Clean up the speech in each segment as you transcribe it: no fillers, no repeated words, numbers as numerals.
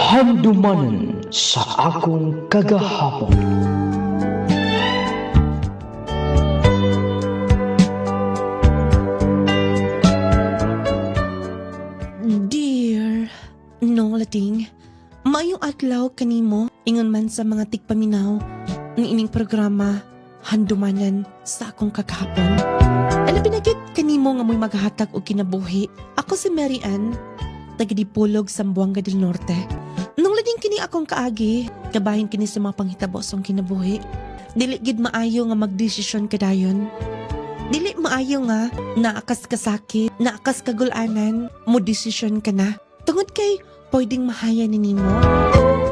Handumanan sa akong kagahapon. Dear Nolating, maayong adlaw kanimo ingon man sa mga tigpaminaw ng ining programa Handumanan sa akong kagahapon. Ano pinagit kanimo nga mo'y maghatag og kinabuhi? Ako si Mary Ann, taga-Dipolog, Zamboanga del Norte. Nung lading kini akong kaagi, kabahin kini sa mga panghitabo sa kinabuhi. Dili gid maayo nga magdesisyon kadayon. Dili maayo nga naakas ka sakit, naakas kagulanan, mo desisyon ka na. Tungod kay pwedeng mahaya ni nimo.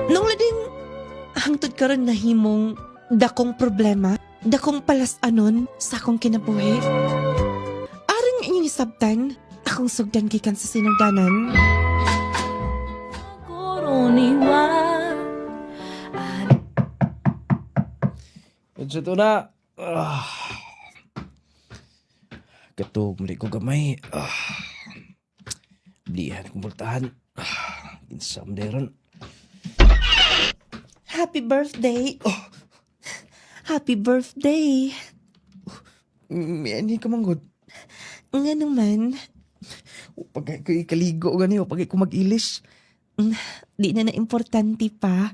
Nung lading hangtod karon nahimong dakong problema, dakong palas-anon sa akong kinabuhi. Aring inyong isabtan, akong sugdan gikan sa sinugdanan. Medyo to na. Katog, mali ko gamay. Blihan kong bultahan. Ginsam deron. Happy birthday! Happy birthday! May ani ka manggod. Nga naman, Pagay ko ikaligo gani o pagay ko mag-ilis. di na importante pa.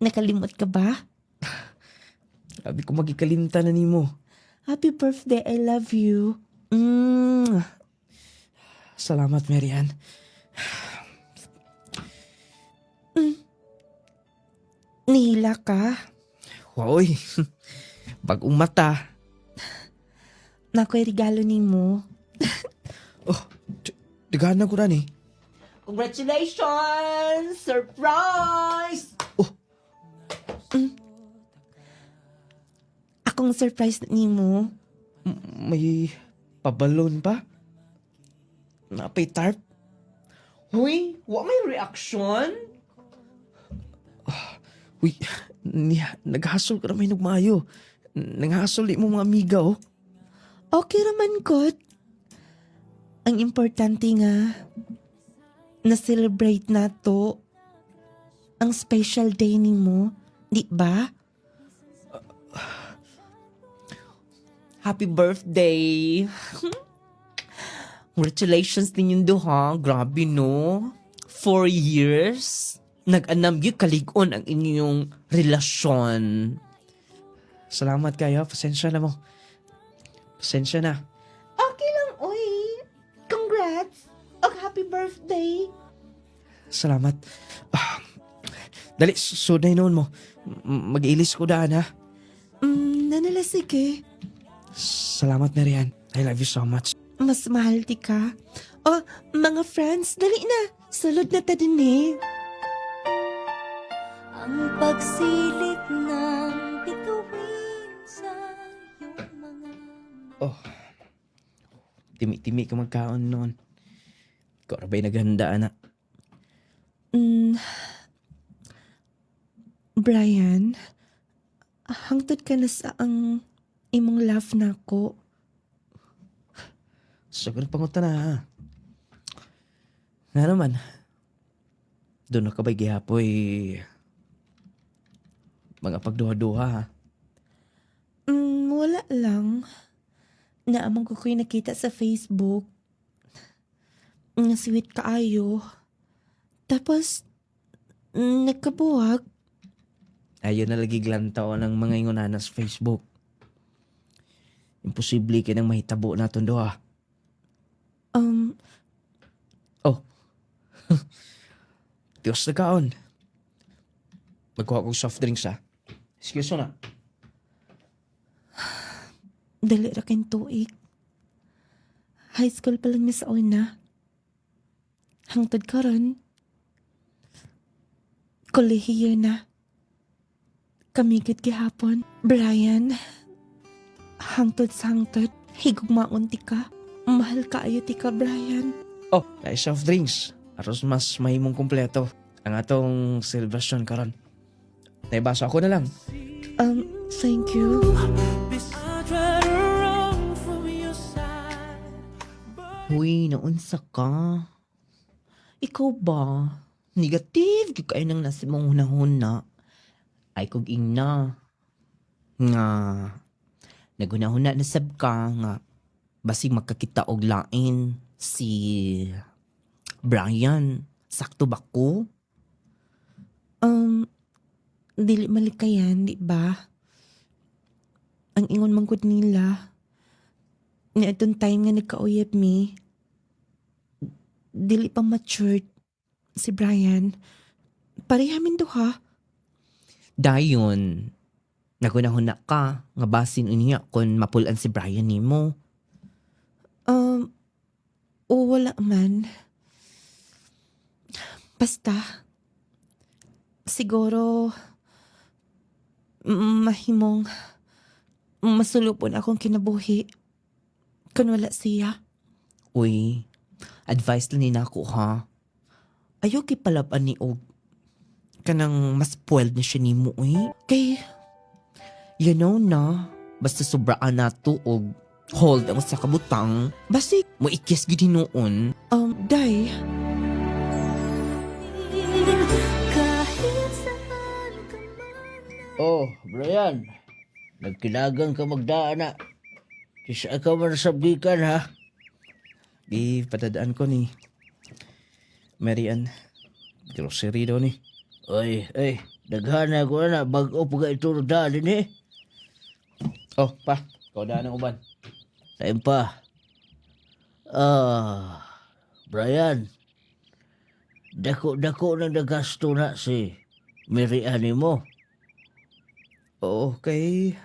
Nakalimot ka ba? Sabi ko magikalimta na nimo. Happy birthday, I love you. Salamat, Marian. Nihila ka? Hoy, bagong mata. Nako'y regalo nimo. Dagahan ko na ni. Congratulations! Surprise! Akong surprise nimo. May pabalon pa? Napay tarp? Huy, wa may reaction? Uy, naghasol ka naman nagmayo. Naghasol di mo mga amiga, oh. Okay raman kot. Ang importante nga, na-celebrate na to ang special day nimo, di ba? Happy birthday! Congratulations ninyong duha. Grabe no? 4 years? Nag-anam yung kaligon ang inyong relasyon. Salamat kayo. Pasensya na mo. Pasensya na. Okay lang, oy. Congrats! Og happy birthday! Salamat. Dali, suday noon mo. Mag-ilis ko daan, ha? Nanala sige. Salamat, Marian. I love you so much. Mas mahal di ka. Oh, mga friends, dali na. Sulod na ta din eh. Ang pagsilip ng bituin sa iyong mga Oh. Timi-timi ka magkaon noon. Ikaw na ba'y naghanda, anak? Brian, hangtod ka na sa ang imong love na ko. Sagot pangunta na, ha? Nga naman. Doon na ka ba'y gihapoy mga pagduha-duha, ha? Wala lang. Naamang ko ko'y nakita sa Facebook. Nga sweet kaayo. Tapos, nagkabuwag. Ayaw na lagi glantaw ng mga ingunanan sa Facebook. Imposible ka nang mahitabo na itong duha. Oh. Diyos na kaon. Magkuha kong soft drinks, ha? Excuse mo na. Dali ra kayong tuig. High school pa lang mi sa una. Hangtod karon. Kolehiyo na. Kamigit gihapon. Brian, hangtod sa hangtod, higugmaon ti ka. Mahal kaayo ti ka, Brian. Oh, na soft drinks. Aros mas mahimong kumpleto ang atong celebration karon. Naibasa ako na lang. Thank you. Huy, naunsa ka? Ikaw ba? Negative, yung kayo nang nasa mong hunahuna. Ay kog ingna. Nga, naghunahuna na sab ka nga. Basig makakita og lain si Brian. Sakto ba ko? Dili malikayan, di ba? Ang ingon manggod nila. Niadtong time nga nagkauyab mi. Dili pa matured si Brian. Parehamin duha. Dayon, nagunahuna ka nga basin unya kon mapulan si Brian nimo. O wala man. Basta, siguro, mahimong masulupon akong kinabuhi kung wala siya. Uy, advice lang nina ako ha. Ayaw kipalaban ni Og. Kanang mas spoiled na siya ni mo eh. Kay, you know na, basta sobraan na to og hold ang sa kabutang. Basik, mo ikis gid noon. Day. Kahit saan ka man. Oh, Brian. Nagkinagang ka magdaan na. Kisa ka man sabgikan ha. Di patadaan ko ni Marian. Grocery daw ni. Oy, daghana ko na bag-o pa ito daan din eh. Oh, pa. Ikaw daan ng uban. Time pa. Brian. Dako-dako na nagasto na si Marian mo. Oo, kay...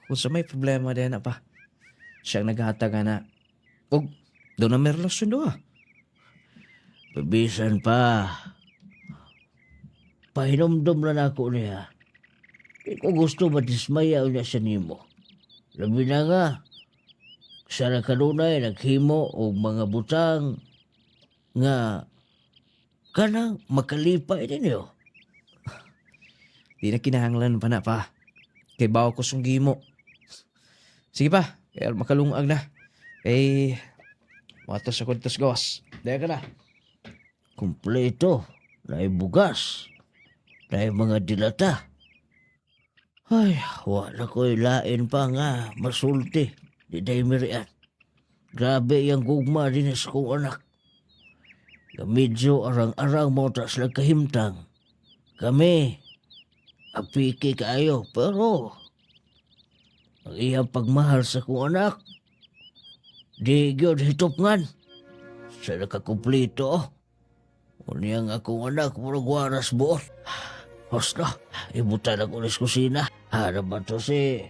Kung sa may problema din na pa. Siyang naghataga na. Og, doon na may relasyon doon ah. Pabisan pa. Pahinomdom na ako niya. Kung gusto madismaya niya siya nimo. Labi na nga. Sana kanunay naghimo o mga butang nga kanang makalipay ninyo. Di na kinahanglan pa na pa. Kay bawa ko sunggi mo. Sige pa, kaya makalungag na. Kay, matos ako dito sa gawas. Daya ka na. Kumpleto. Naay bugas. Naay mga dilata. Ay, wala ko'y lain pa nga masulti. Di day Marian. Grabe yung gugma din sa kong anak. Medyo arang-arang mo tas nagkahimtang. Kami, apiki kayo, pero ang iyang pagmahal sa kong anak, di gyud hitopngan. Sa nakakumplito, uniyang akong anak, murag waras buot. Hosta, ibutan ako na sa kusina. Ano ba to si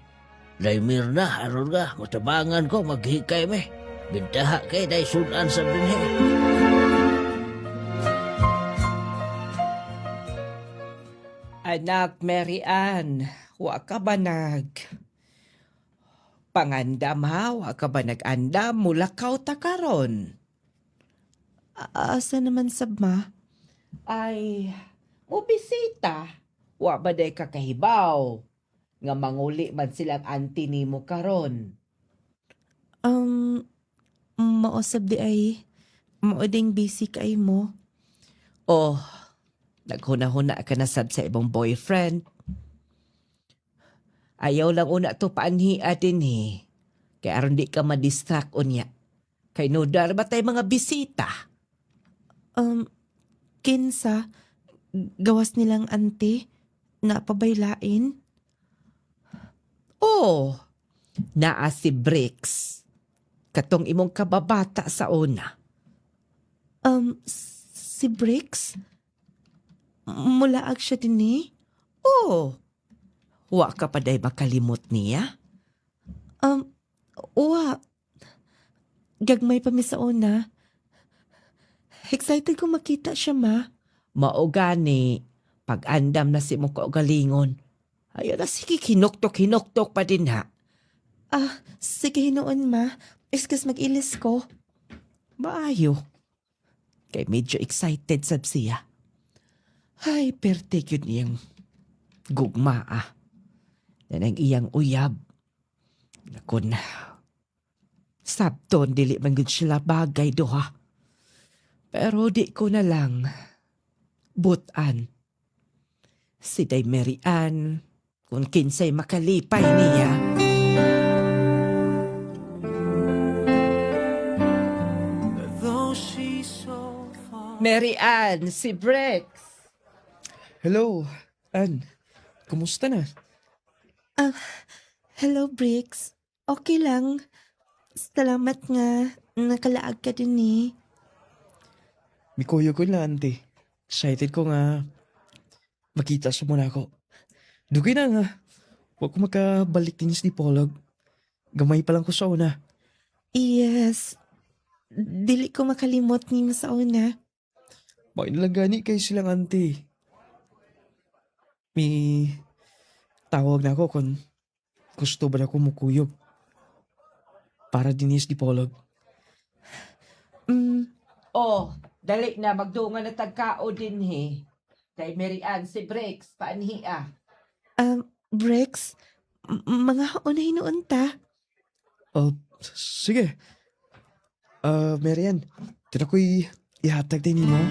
Daimir na, aron nga, matabangan ko, maghikay me. Bintaha kay day sunan sa binhe. Anak Mary Ann, wa ka ba pangandam ha? Wa ka ba nag-andam mula kaw ta karon? Asa naman sab ma? Ay, o bisita. Wa ba day kakahibaw? Nga manguli man silang auntie nimo karon. Mausab di ay mauding busy kay mo. Oh, naghuna-huna ka na sad sa ibang boyfriend. Ayaw lang una to paanhi atin eh. Kaya aron di ka ma-distract unya. Kay no dar ba tay mga bisita? Kinsa, gawas nilang ante na pabaylain? Oh, naa si Bricks. Katong imong kababata sa una. Si Bricks? Mulaag siya din eh? Oh, wa ka pa day makalimot niya? Wa. Gagmay pa mi sa una. Excited ko makita siya, ma. Mao gani, pag andam na si mo kaugalingon. Ayaw na sige, hinuktok pa din ha. Sige noon, ma. Excuse mag-ilis ko. Maayo. Kay medyo excited sab siya. Ay, perte yun niyang gugma Yan ang iyang uyab. Nakon, sabton dili man gud sila bagay do ha. Pero di ko na lang butan. Si Day Mary Ann, kung kinsay makalipay niya. Mary Ann, si Brex. Hello, Ann. Kumusta na? Hello, Brex. Okay lang. Salamat nga. Nakalaag ka din eh. Mikuyo ko na, auntie. Excited ko nga makita sa muna ako. Dugay na nga. Huwag ko makabalik din si Polog. Gamay pa lang ko sa una. Yes. Dili ko makalimot ni sa una. Bakit lang gani kayo silang auntie? May tawag na ako kung gusto ba na ako mukuyog. Para dinis di Polog. Oh, dali na magdungan na tagkao din he. Kay Mary Ann si Brex, paanhi ah. Brex, mga unay noon ta. Oh, sige. Marian, tira ko'y ihatag din mo.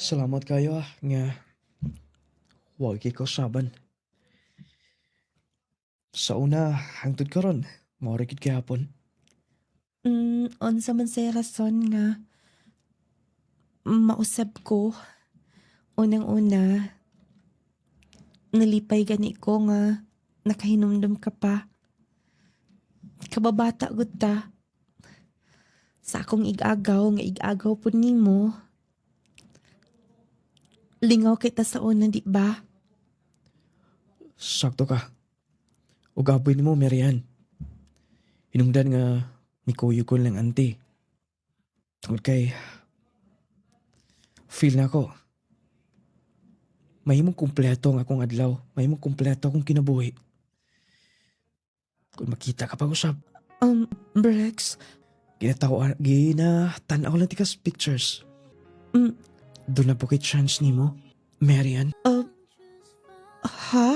Salamat kayo nga huwag ko saban. Sa una, hangtod ka ron. Maurikid kahapon. Unsa man say rason nga mausab ko. Unang-una, nalipay gani ko nga nakahinumdum ka pa. Kababata gud ta. Sa akong igagaw nga igagaw po nimo. Lingaw kita sa una, di ba? Sakto ka. Ugaboy ni mo, Marian. Hinungdan nga ni Kuya ko lang auntie. Tungkol kay feel na ako. Mahimong kumpleto ang akong adlaw. Mahimong kumpleto akong kinabuhi. Kung makita ka pag usap. Brex, Ginatanaw lang tikas pictures. Mm. Doon na po kay chance ni mo, Marian. ha?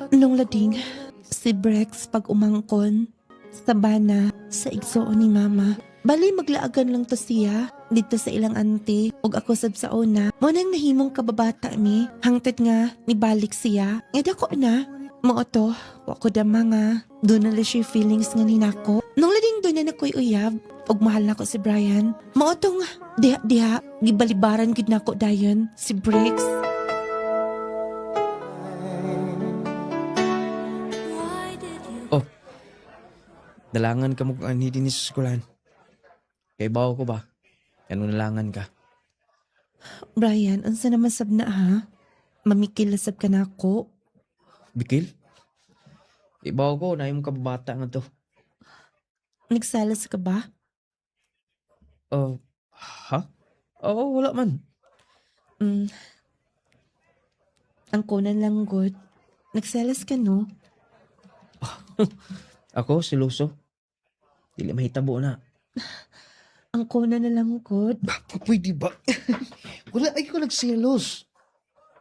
Nung lading, si Brex pag umangkon, sa bana, sa igsoon ni Mama. Bali maglaagan lang to siya, dito sa ilang auntie, ug ako sab sa una. Mo nang nahimong kababata mi, hangtod nga, nibalik siya. Nga dako na, mao to, wako dama nga. Doon na siya feelings nga ninako. Nung lading doon na nakoy uyab, ug mahal na ko si Brian. Mao tong diha, gibalibaran gid nako dayon, si Brex. Dalangan ka mo kung ani din sa eskwelahan. Kay bawa ko ba? Ano nalangan ka? Brian, unsa naman sab na ha? Mamikil sab ka na ako. Bikil? Ibaw ko na yung kababata nga to. Nagsalas ka ba? Ha? Oo, wala man. Ang kunan lang good. Nagsalas ka no? Ako, siluso. Dili mahitabo na. Ang kunan na lang good. Pwede ba? Wala ay ko nagsilos.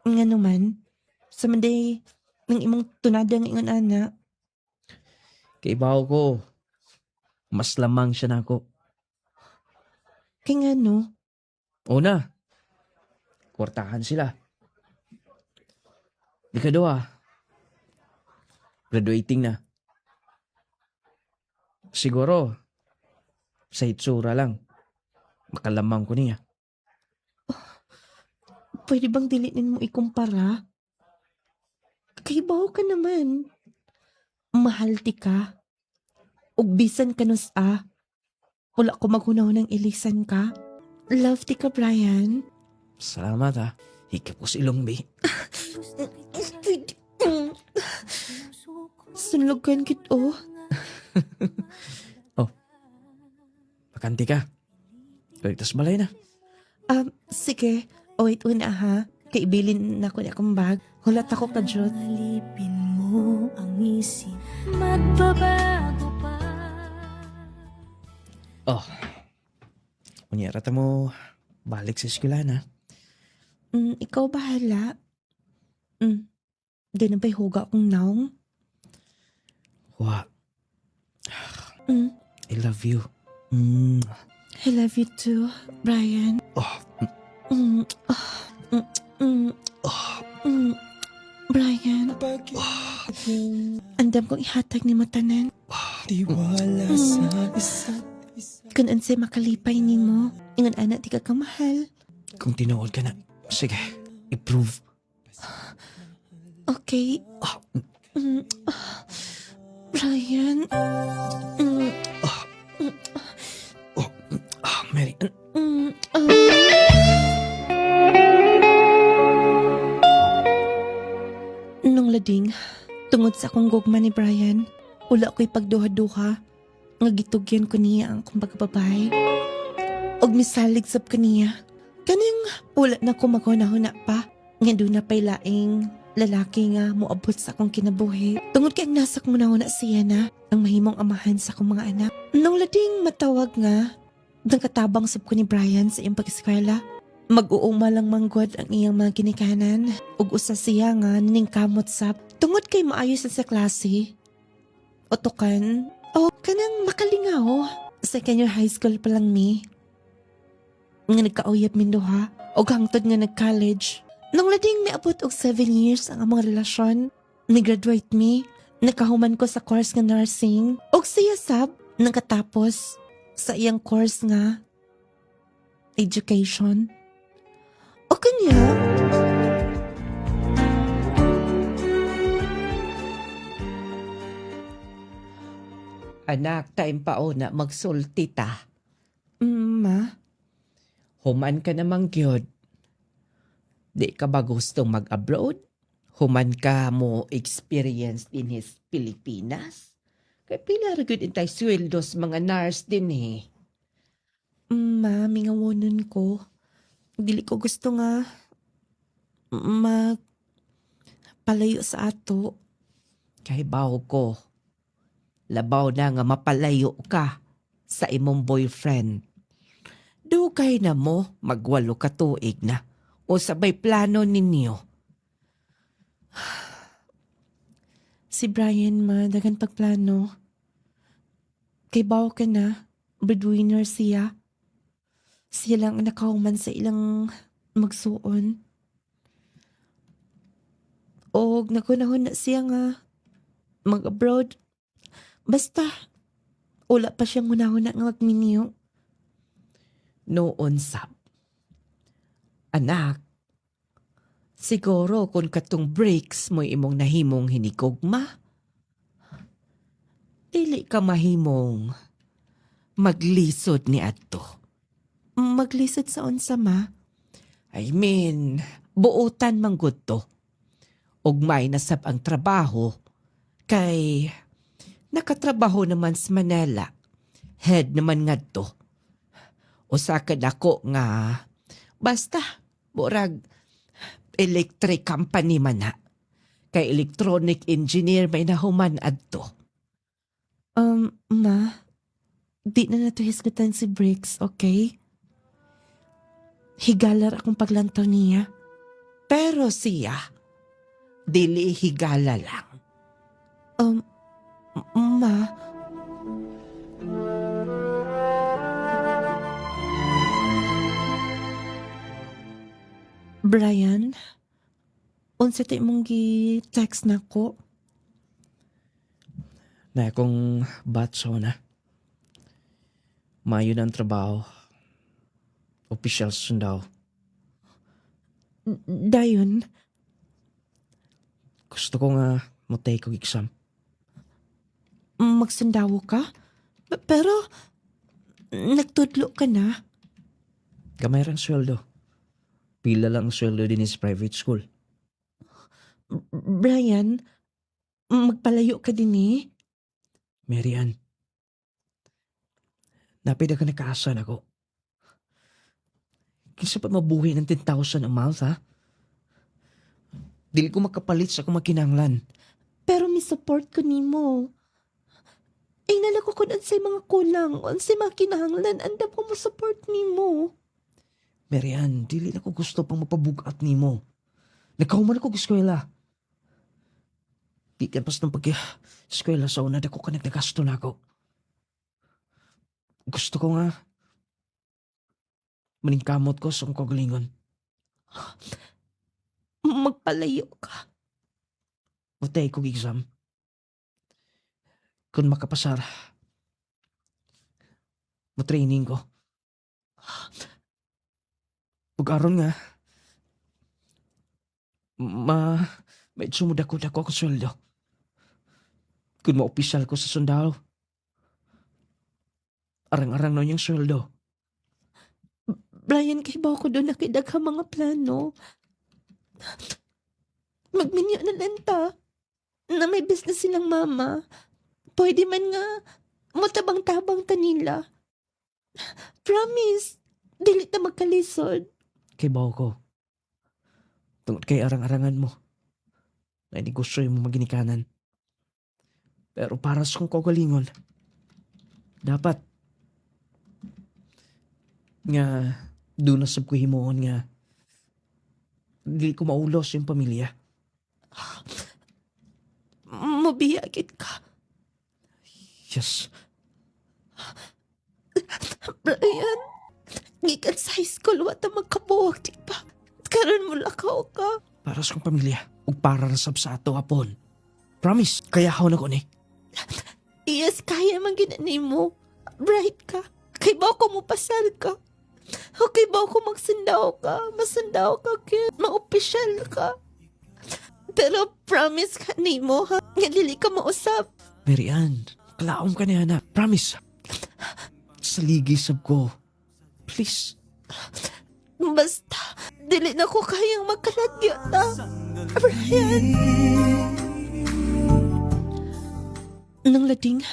Nga naman, sa manday, ng imong tunada ng ingon ana. Kay baw ko, mas lamang siya na ako. Kay nga no? Una, kwartahan sila. Ikadua, graduating na. Siguro, sa itsura lang, makalamang ko niya. Pwede bang dilitin mo ikumpara? Kay bawo ka naman. Mahal ti ka. Ug bisan ka nus wala ko maghunaw ng ilisan ka. Love ti ka, Brian. Salamat ha. Hikap ko si Longbi. Sunlogan kit Pakanti ka. Pagtas balay na. Sige. Wait una ha. Kaibilin na ko na akong bag. Hulat ako ka, Jod. Alipin mo ang isip, magbabago pa. Kunyara ta mo, balik sa eskwelahan ha. Ikaw bahala. Di na ba'y huga akong naong? Wa, Mm, I love you. I love you too, Brian. Oh, Mm, mm, mm, mm. Brian, andam kong ihatag ni mo tanan. Kung ansay makalipay ni mo, ingon anak di ka kamahal. kung tinuod ka na, sige, i-prove. Okay. Mm, Brian. Mm, Mary, mm, Nung lading, tungod sa akong gugma ni Brian, wala ko'y pagduha-duha, nga gitugyan ko niya ang akong pagbabae. Og misalig sab kaniya. Kaning wala na ko maghuna-huna pa, nga doon na pa'y laing lalaki nga moabot sa akong kinabuhi. Tungod kay ang nasak mo na siya na, ang mahimong amahan sa akong mga anak. Nung lading matawag nga, nagkatabang sab ko ni Brian sa iyang pag-eskwela. Mag-uuma lang manggod ang iyang mga ginikanan ug usa siya nga niningkamot sab tungod kay maayo sa klase. Otokan o kanang makalingaw. Second year high school pa lang mi. Nga nagkauyab min duha o hangtod nga nag-college. Nung lading miabot og 7 years ang among relasyon, ni-graduate mi, nakahuman ko sa course nga nursing og siya sab nagkatapos sa iyang course nga education. O kanya, Anak, time pa o na magsulti ta. ma, Human ka namang gyud. Di ka ba gustong mag-abroad? Human ka mo experience din his Pilipinas? Kay pila ra gyud intay sweldos mga nurse din eh. ma, mingawonon ko. Dili ko gusto nga palayo sa ato. Kay baw ko. Labaw na nga mapalayo ka sa imong boyfriend. Dugay na mo magwalo ka tuig na o sabay plano ninyo. Si Brian, ma, dagan pagplano. Kay bawo ka na, breadwinner siya. Siya lang ang nakahuman sa ilang magsuon. O nagunahon na siya nga mag-abroad. Basta, wala pa siyang hunahon na nga magminiyo. Noon sab. Anak, siguro kung katong breaks mo imong nahimong hinigugma, dili ka mahimong maglisod ni adto. Maglisod sa unsa, ma? I mean, buutan manggod to. Ug may nasab ang trabaho kay nakatrabaho naman sa Manila. Head naman ngadto. Usa ka dako nga basta burag electric company man na. Kay electronic engineer may nahuman adto. Ma, di na nato hisgutan si Briggs, okay? Higalar akong paglantaw niya. Pero siya, dili higala lang. Ma, Brian, unsa tay mong gi-text nako? na akong batso na. Mayo na ang trabaho. Official sundaw. Dayon, Gusto ko nga mo-take og exam. magsundawo ka? Pero, nagtudlo ka na? Gamay rang sweldo. Pila lang ang sweldo din sa private school. Brian, magpalayo ka din eh. Marian, napida ka nakaasan ako. Kinsa pa mabuhi ng 10,000 a month, ha? Dili ko makapalit sa akong makinanglan. Pero mi support ko nimo. Ay nala ko kung ansay mga kulang, ansay mga kinahanglan, andam ko mo support nimo. Marian, dili na ko gusto pang mapabugat nimo. Nagkahuman ako sa eskwela. Gikan pas ng pag-eskwela sa una, dako ka nagagasto na ako. Gusto ko nga maningkamot ko sa akong kagalingon. Magpalayo ka. Matay kong exam. Kung makapasar, matraining ko. Pag-aron nga, medyo mudako-dako ako sweldo. Kung ma-opisyal ko sa sundalo, arang-arang na yung sweldo. Brian, kay ba ako doon nakidaghang mga plano? Magminyo na lang ta. Na may business silang mama. Pwede man nga matabang-tabang ta nila. Promise, dili ta magkalisod. Kay bawo ko. Tungod kay arang-arangan mo. Na negosyo mo maginikanan. Pero para sa kong kagalingon, dapat nga doon na sab ko himuon nga dili ko maulos yung pamilya. Mabiyagit ka. Yes. Brian, gikan sa high school, wata magkabuwag, di ba? Karon mo lakaw ka. Para sa kong pamilya. Ug para na sab sa ato apon. Promise, kaya ako na ko ni. Yes, kaya man ginanay mo. Bright ka. Kay ba ako mo pasal ka? Okay ba ako magsandaw ka? Masandaw ka, kaya ma-opisyal ka. Pero promise ka ni mo, ha? Nga dili ka mausap. Mary Ann, kalaom ka niya na. Promise. Sa ligisab ko. Please. Basta, dili na ko kayang magkalagyo ta. Brian. Nang lading,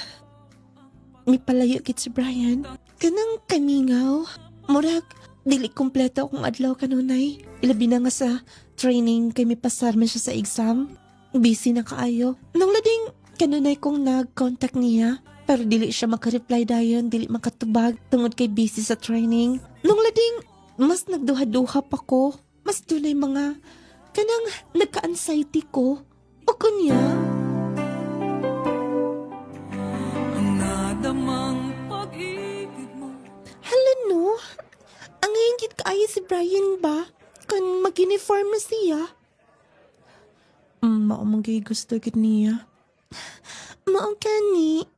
may palayo kit si Brian. Kanang kamingaw. Murag, dili kompleto akong adlaw kanunay. Ilabi na nga sa training kay may pasar man siya sa exam. Busy na kaayo. Nang lading, kanunay kong nag-contact niya. Pero dili siya makareply dayon, dili makatubag tungod kay busy sa training. Nung lading, mas nagduha-duha pa ko. Mas dunay mga kanang nagka-anxiety ko. O kunya. Ang nadamang pag-ibig mo. Hala no, ang hingit kaayo si Brian ba? Kan mag-uniform na siya. Maumagay gusto gid niya. Maong kani.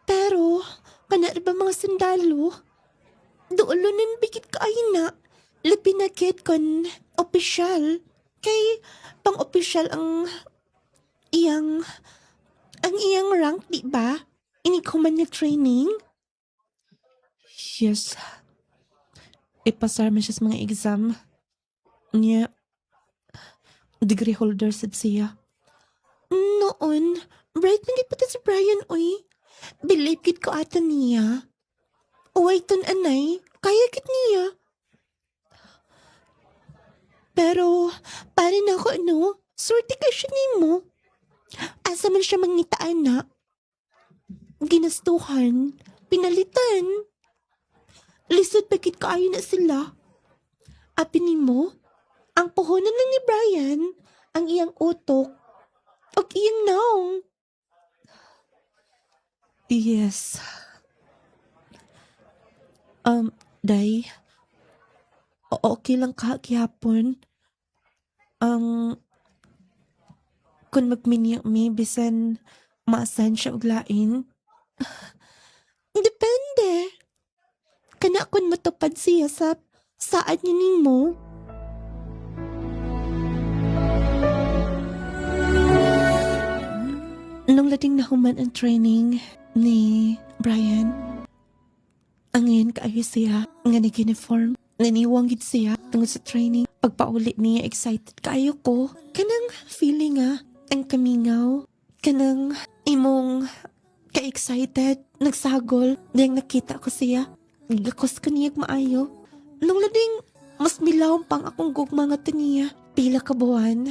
Pero, kana ba mga sundalo? Duolo nin bigit kaayo na. Labi na kit kon opisyal. Kay pang-opisyal ang iyang rank, di ba? Inikuman niya training. Yes. Ipasar man siya sa mga exam. Niya, degree holder sad siya. Noon, bright man pati si Brian, oy. Believe kit ko ata niya. Uway ton anay, kaya kit niya. Pero, pare na ako ano, swerte ka siya ni mo. Asa man siya mangitaan na. Ginastuhan, pinalitan. Lisod pagkit kaayo na sila. Apin mo, ang puhunan lang ni Brian, ang iyang utok, o iyang naong. Yes. Day, okay lang ka kihapon. Kung magminiyang mi, bisan maasan siya og lain. Depende. Kana kung matupad siya sa saad niya nimo. Nung lading nahuman ang training ni Brian, angin kaayo siya nga nag-uniform. Naniwang gid siya tungod sa training. Pagpauli niya, excited kaayo ko. Kanang feeling ang kamingaw. Kanang imong ka-excited, nagsagol, dahil nakita ko siya. Gakos ko niya maayo. Nung lading, mas milawang pang akong gugma nga niya. Pila ka buwan,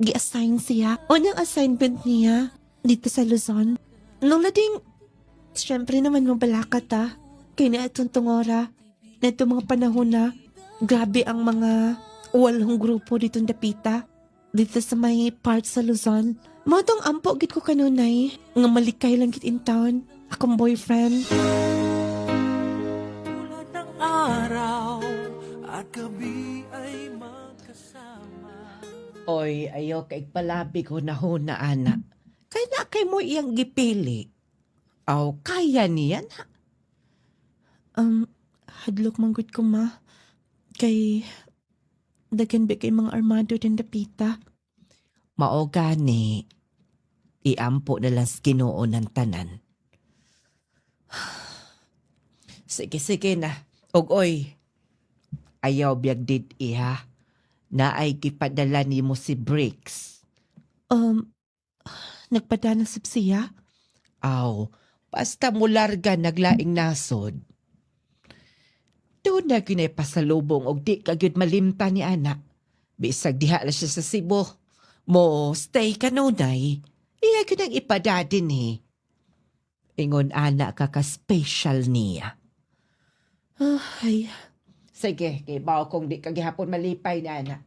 gi-assign siya. Unang assignment niya, dito sa Luzon. Nung lading, syempre naman mabalakat kaya na itong tungora. Na itong mga panahon na, grabe ang mga walong grupo ditong dapita. Dito sa may part sa Luzon, Matong ampo gid ko kanunay nga malikay lang gid in town. Akong boyfriend. Tulad ng araw at gabi ay magkasama. Oy, ayo kay palabi ko na ho na ana. Kaya na kay mo iyang gipili. Aw, kaya niyan ha? Hadlok manggod ko ma. Kay daghan ba kay mga armado din dapita. Mao gani. Iampo na lang sa Ginoo ng tanan. Sige na. Og oy, ayaw biyag did iha. Na ay gipadala nimo si Bricks. Nagpadana sab siya. Aw, basta mo larga naglaing nasod. Doon na ginay pasalubong og di kagyud malimta ni anak. Bisag diha na siya sa Cebu. Mo stay kanunay. Iya gyud ang ipadadin eh. Ingon anak ka ka-special niya. Ay, Sige, kay bao kung di kagihapon malipay na anak.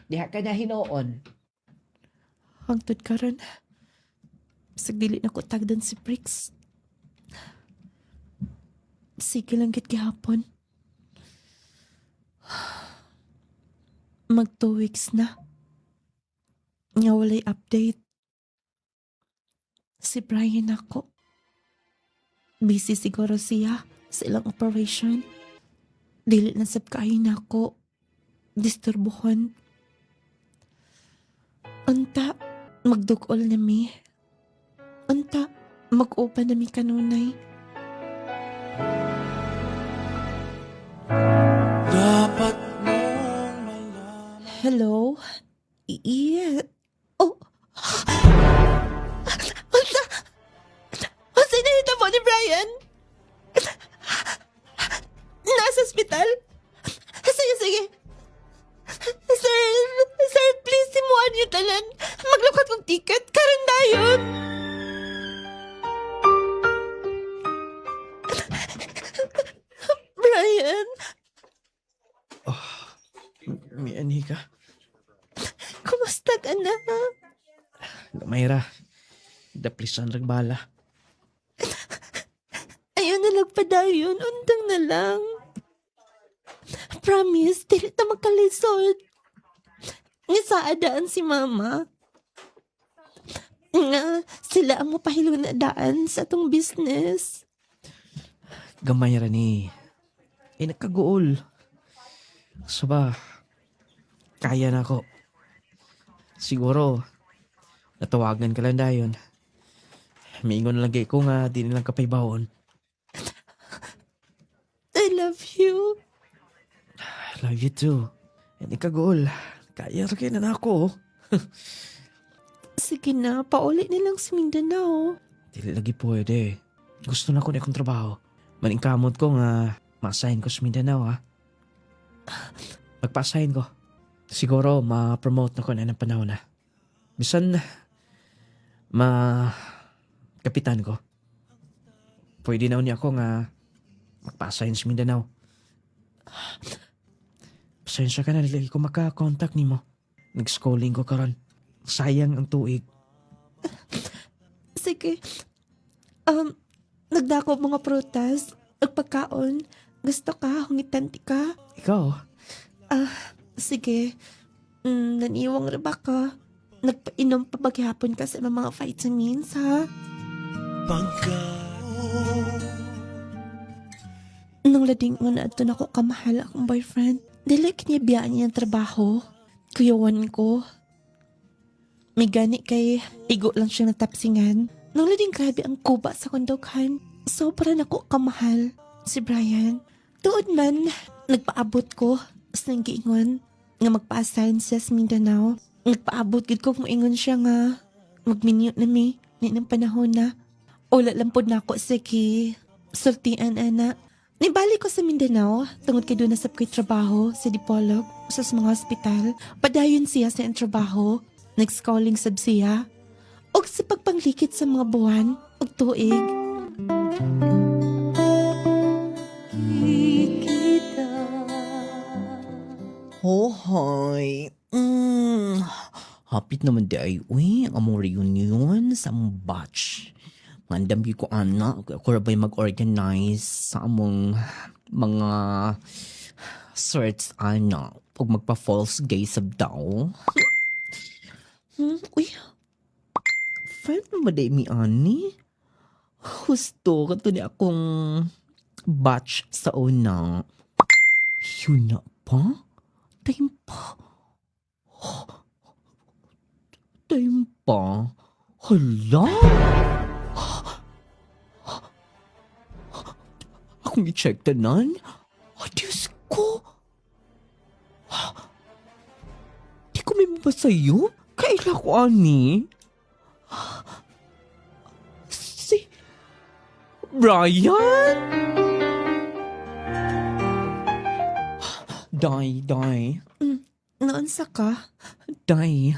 Diha ka na hinoon. hangtod karon. Bisag dili na ko tagdan si Bricks. Sige lang gid gihapon. Mag 2 weeks na. Nga walay update. Si Brian ako. Busy siguro siya sa ilang operation. Dili na sab kaayo na ako. Disturbuhon. Anta, magdugol na mi. Anta, mag-open na mi kanunay. Dapat mong malaman. Hello? Yeah. Oh. Ang sinahita mo ni Brian? Nasa ospital? Sige. Sir, please, simuan niyo tanan. Maglukat kong ticket. Karon dayon. Brian, May ani ka? kumusta ka na? Mayra, daplisan ragbala. Ayaw na nagpadayon. Undang na lang. Promise, dili na magkalisod. Nga saadaan si mama. Nga sila ang mapahilo na daan sa atong business. Gamay ra ni. Nagkaguol. So ba, kaya na ako. Siguro, natawagan ka lang dayon. Miingon lagi ko nga di nilang kapaybawon. I love you. I love you too. Nagkaguol. Kaya ra kayo na ako. Sige na, paulit na lang sa Mindanao. Dili lagi pwede. Gusto na ko na akong trabaho. Maningkamot ko nga ma-assign ko sa Mindanao ha. Magpa-assign ko. Siguro ma-promote na ko na ng panahon na. Bisan kapitan ko. Pwede na niya ako nga magpa-assign sa Mindanao. Pasensya ka na, lagi ko maka-contact ni mo. Nag-schooling ko karon. Sayang ang tuig. Sige. Nagdako mga prutas. Nagpagkaon. Gusto ka, hungitanti ka. Ikaw, Sige. Naniwang rin ba ka? Nagpainom pa baghapon ka sa mga vitamins, ha? Nung lading una ato na ko kamahal akong boyfriend. Dili kanya biyaan niya ng trabaho. Kuyawan ko. May gani kay igo lang siya natapsingan. Nung lading grabe ang kuba sa kondoghan. Sobra na ko kamahal. Si Brian. Tuod man, nagpaabot ko. As nang giingon nga magpa-assign siya sa Mindanao. Nagpaabot gid ko kung ingon siya nga magminyo na mi. Ni ng panahon na. Ula lang pod na ako sige. Sultian ana. Nibalik ko sa Mindanao, tungod kay doon nasab ko'y trabaho sa Dipolog, sa mga hospital. Padayon siya sa trabaho, nag-schooling sab siya. O sa pagpanglikit sa mga buwan, o tuig. Hoy. hapit naman di ay, uy, ang among reunion sa among batch. Ngandam ko anak, ako rabay mag-organize sa among mga sorts anak. Pag magpa-false gay sab daw. Uy, friend mo day mi ani? Husto, kato ni akong batch sa una. Yun na pa? Time pa? Time pa? Hala? Akong i-check tanan? Oh, Diyos ko! Di ko may mabasayo? Kaila ko, ani? Si Brian? Day. Naansa ka? Day.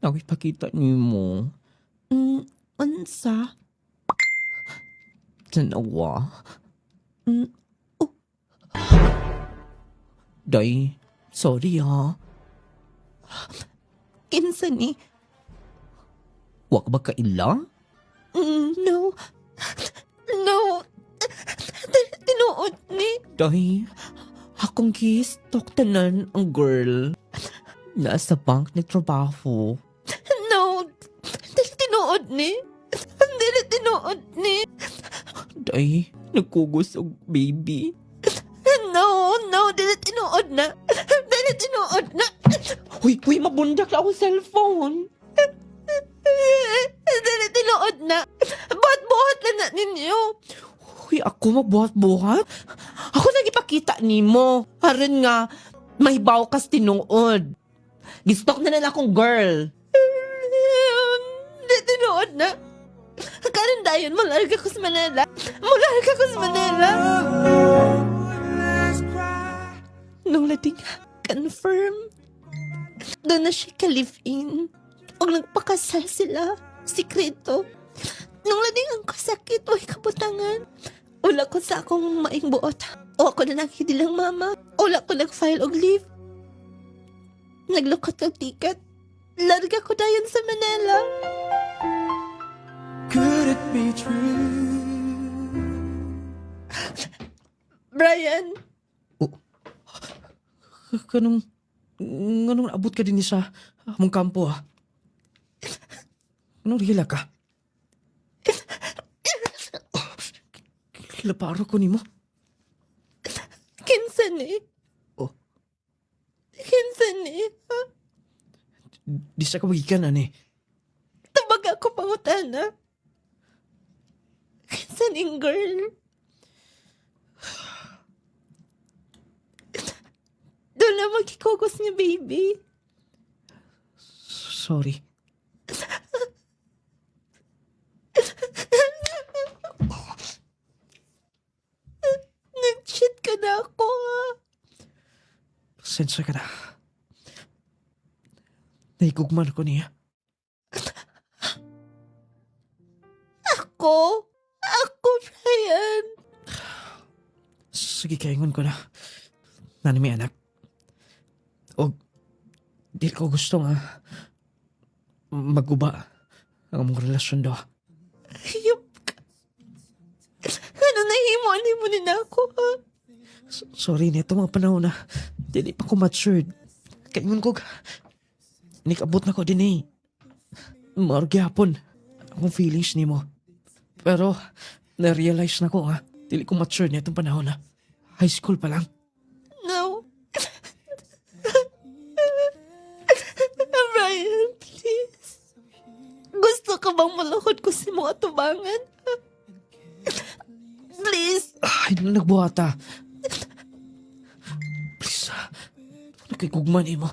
Nakipakita niyo mo. Ansa? Tanawa. Mm, Day, sorry ha. Kinsa ni? Wag ba kaila? No. No. Tinuod ni. Day, akong gistok tanan ang girl. Nasa bank nagtrabaho. No. Tinuod ni. Dili tinuod ni. Day, nagkugos og baby. No. Dili tinuod na. Dili tinuod na. Huy, mabundak na akong cellphone. Dili tinuod na. Buhat-buhat lang na ninyo. Huy, ako mabuhat-buhat? Ako nagipakita nimo. Haron nga, mahibaw kas tinuod. Gistok na lang akong girl. Dili tinuod na. Karon dayon, malarga ko sa Manila. Malarga ko sa Manila. Nung lating confirm, doon na siya ka-live-in. O nagpakasal sila, sikreto. Nung lating ang kasakit o kabutangan, wala ko sa akong maing buot. O ako na naghidilang mama. Wala ko nag-file og leave. Naglukot og ticket. Larga ko dayon sa Manila. Could it be true? Brian, Ganong abot ka din sa among kampo ha. Anong rila ka? Kilaparo ko nimo. kinsa ni? Oh. Kinsa ni? Ha? Di sa kawagikan ani. Tabag ako pangutana. Kinsa ning girl? Doon na magkikogos niya, baby. Sorry. Nag-cheat ka na ako, ha? Pasensya ka na. Naigugman ko niya. Ako? Ako, Brian. Sige, kaingon ko na. Nanami anak. O, di ko gusto nga maguba ang among relasyon do. Hayop ka. Ano nahimo? Ano mo din ako, ha? Sorry nito mga panahon na dili pa ko matured. Kaingon ko nikabot na ko din eh. Margyapon akong feelings ni mo. Pero na-realize na ko nga dili ko matured nitong panahon na high school pa lang. No. Brian, please. Gusto ka bang malakot ko si mga tubangan? Please. Ay, nagbuhata. Please, nakikugman mo.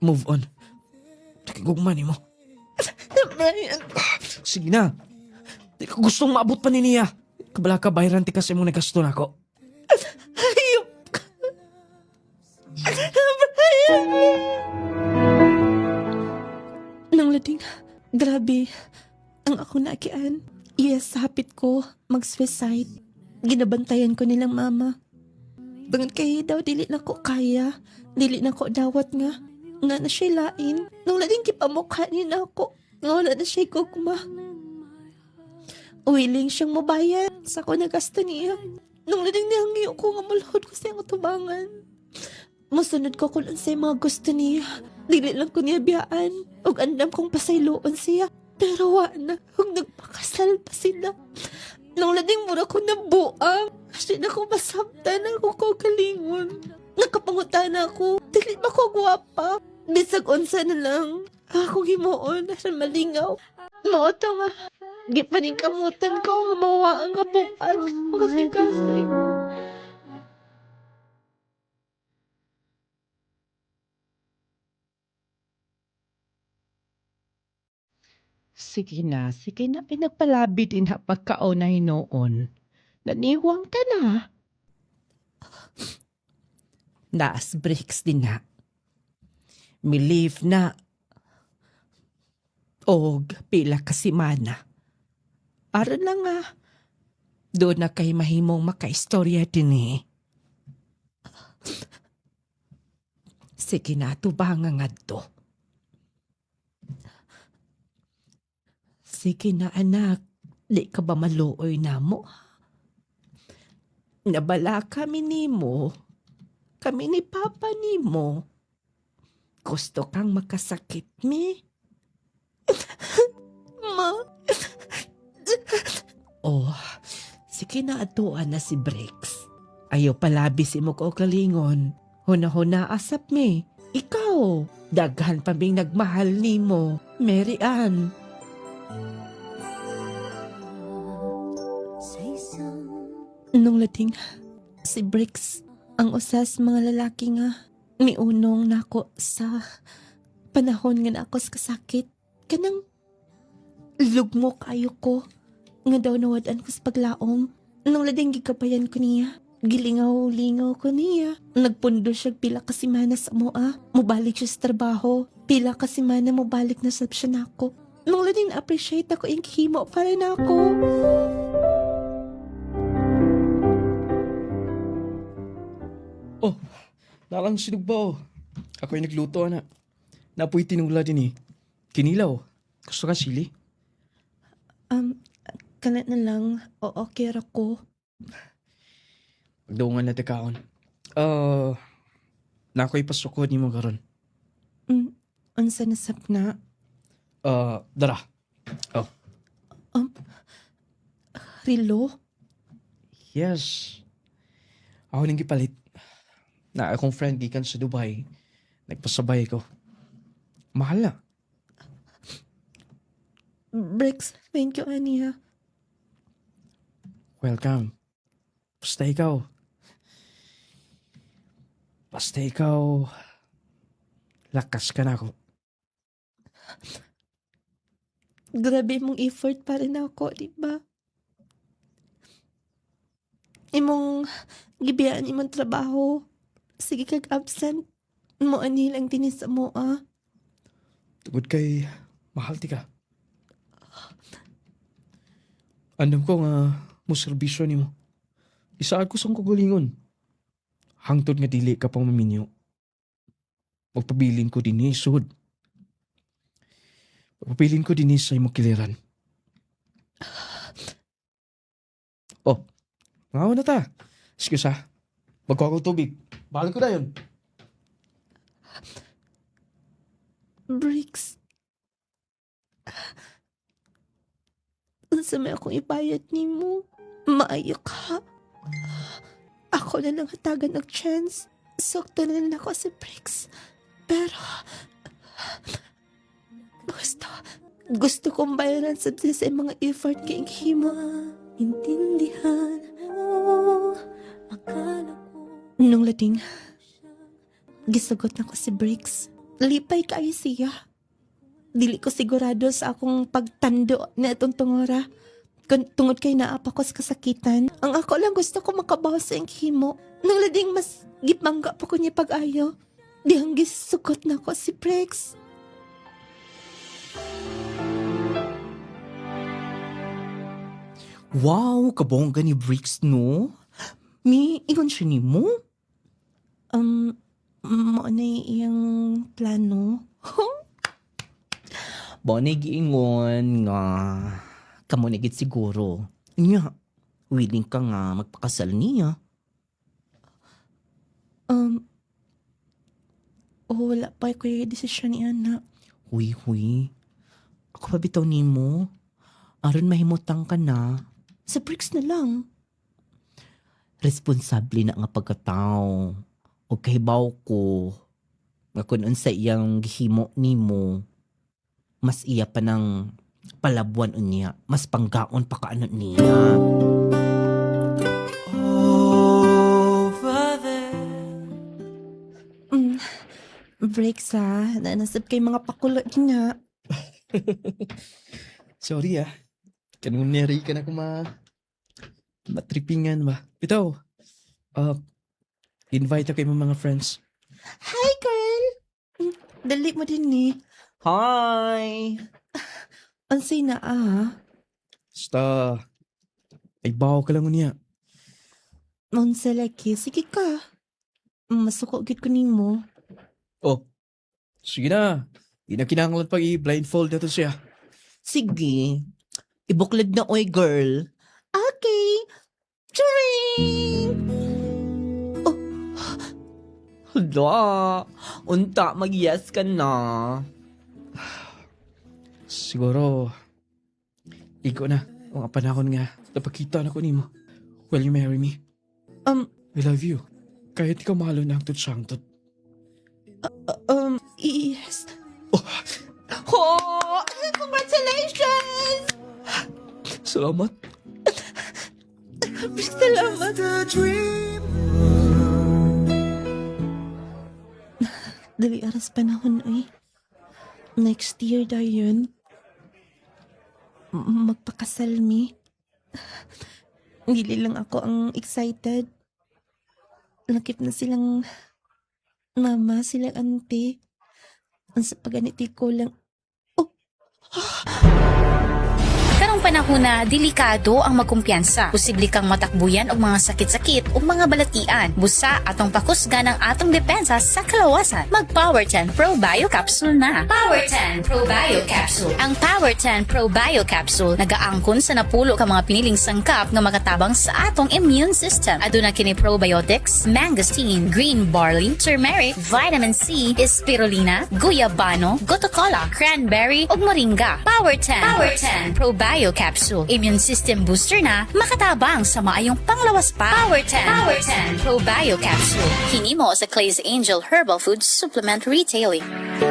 Move on. Nakikugman mo. Brian. Sige na. Di ko gustong maabot pa ni niya. Kabala ka bayaran ti kasi mong nagasto na ako. Hayop ka. Brian. Nang lading, grabe. Ang ako nakian. Yes, hapit ko mag-suicide. Ginabantayan ko nilang mama. Bangan kay daw, dili na ko kaya. Dili na ko dawat nga. nga na siya lain. Nung lading kipamukha ni na ako, nga wala na siya gugma. Willing siyang mabayad sa ko na gasto niya. Nung lading nihangiyo ko nga malahod ko siyang utubangan. Masunod ko kung ano siya mga gusto niya. Dili lang ko niya biyaan. Ug andam kong pasayloon siya. Pero wa na. Ug nagpakasal pa sila. Nung lading mura ko nabuang. Kasi na ko masabtan ako ko kalingon. Nakapangutan ako. Dili ba ko gwapa? Bisag unsa na lang. Ako himuon. Nasa malingaw. Mauto nga. Gipaning kamutan ko. Nga mawa ang kabukan. Kasi. Sige na. Pinagpalabi din ha pagkaunay noon. Naniwang ka na. Naas breaks din na. Milive na. Og pila ka simana. Aron lang nga. Doon na kay mahimong makaistorya din eh. Sige na, tubangan nga to. Sige na anak, di ka ba maluoy na mo? Nabala kami ni mo. Kami ni Papa ni mo. Gusto kang makasakit, mi? Ma. Oh, sige na atuan na si Briggs. Ayaw palabi si mo ko kalingon. Huna-huna asap mi. Ikaw, daghan pa bing nagmahal ni mo. Mary Ann. Nung lading si Briggs ang usas mga lalaki nga niunong nako sa panahon nga nako sa kasakit. Kanang lugmo kayo ko nga daw nawadan ko sa paglaom. Nung lading gigabayan ko niya. Gilingaw-lingaw ko niya. Nagpundo siya pila ka simana sa mua. Mubalik siya sa trabaho. Pila ka simana mubalik na sa siya nako. Nung lading na-appreciate ako yung himo para na ako. Oh, nalang sinugbaw. Ako'y nagluto, anak. Napoy tinula din eh. Kinilaw. Gusto ka sili? Kalat na lang. O okay ra ko. Magdaungan na tekaon. Nako'y pasukod ni mo karon. Unsa na sapna? Dara. Oh. Rilo? Yes. Ako nang gipalit. Na akong friend gikan sa Dubai. Nagpasabay ko. Mahal na. Briggs, thank you, Ania. Welcome. Basta ikaw. Lakas ka na ako. Grabe mong effort pa rin ako, di ba? Imong gibiyaan imong trabaho. Sige kag absent. Mo ani lang din sa mo, ah. Tugod kay mahal ti ka. Andam ko nga mo serbisyo ni mo. Isaad ko sa kugulingon. Hangtod nga dili ka pang maminyo. Magpabilin ko din sud. Magpabilin ko din sa imong kiliran. Oh, ngawa na ta. Excuse ha. Magkuha ko tubig. Bahal ko na yun. Briggs. Unsa may akong ibayad nimo? Maayo ka. Ako na lang hatagan og chance. Sakto na lang ako si Briggs. Pero gusto kong bayaran sa mga effort kay himo. Intindihan mo. Akala ko. Nung lading, gisugot na ko si Briggs. Lipay kayo siya. Dili ko sigurado sa akong pagtando na itong tungora. Tungod kay naapa ko sa kasakitan. Ang ako lang gusto ko makabawas sa himo. Nung lading mas gipangga pa ko niya pag-ayo. Dihang gisugot na ko si Briggs. Wow, kabongga ni Briggs, no? Mi, ingon siya ni mo? mo na iyang plano. Bonay giingon nga kamo nigit siguro. Nya, willing ka nga magpakasal niya. Wala pa ko yung desisyon ni Ana. Huy. Ako pa bitaw nimo. Aron mahimutang ka na. Sa bricks na lang. Responsable na nga pagkatao. O kahibaw ko. Nga kung sa iyang gihimo nimo. Mas iya pa ng palabuan unya. Mas panggaon pa kaano niya. Over there. Breaks ha. Nanasab kay mga pakulo niya. Sorry Kanuneri ka na matripingan ba? Bitaw, invite ako yung mga friends. Hi, girl! Dali mo din ni. Hi! Ansay na Basta, ay bawa ka lang niya. Monsa laki. Sige ka. Masuko gid ko nimo. Oh, sige na. Di na kinahanglan pag i-blindfold na to siya. Sige. Ibuklag na oy, girl. Okay. Turing! Hala. Unta, mag-yes ka na. Siguro, ikaw na. Mga panahon nga, napakita na ko nimo. Will you marry me? I love you. Kahit ikaw mahalo na ang tutsangtot. Yes. Oh! Congratulations! Salamat. Salamat. The dream. Dali aras panahon ay. Next year dayon. Magpakasal mi. Gili lang ako ang excited. Lakip na silang mama, silang auntie. Ang sa paganiti ko lang. Karong panahon na delikado ang magkumpiyansa. Posible kang matakbuyan og mga sakit-sakit o mga balatian. Busa atong pakusgan ang atong depensa sa kalawasan. Mag Power 10 Pro Bio Capsule na. Power 10 Pro Bio Capsule. Ang Power 10 Pro Bio Capsule nagaangkon sa napulo ka mga piniling sangkap nga makatabang sa atong immune system. Aduna kini probiotics, mangosteen, green barley, turmeric, vitamin C, spirulina, guyabano, gotokola, cranberry ug moringa. Power 10 Pro Bio Capsule. Immune system booster na makatabang sa maayong panglawas pa. Power 10 Pro Bio Capsule. Hinimo sa Clay's Angel Herbal Food Supplement Retailing.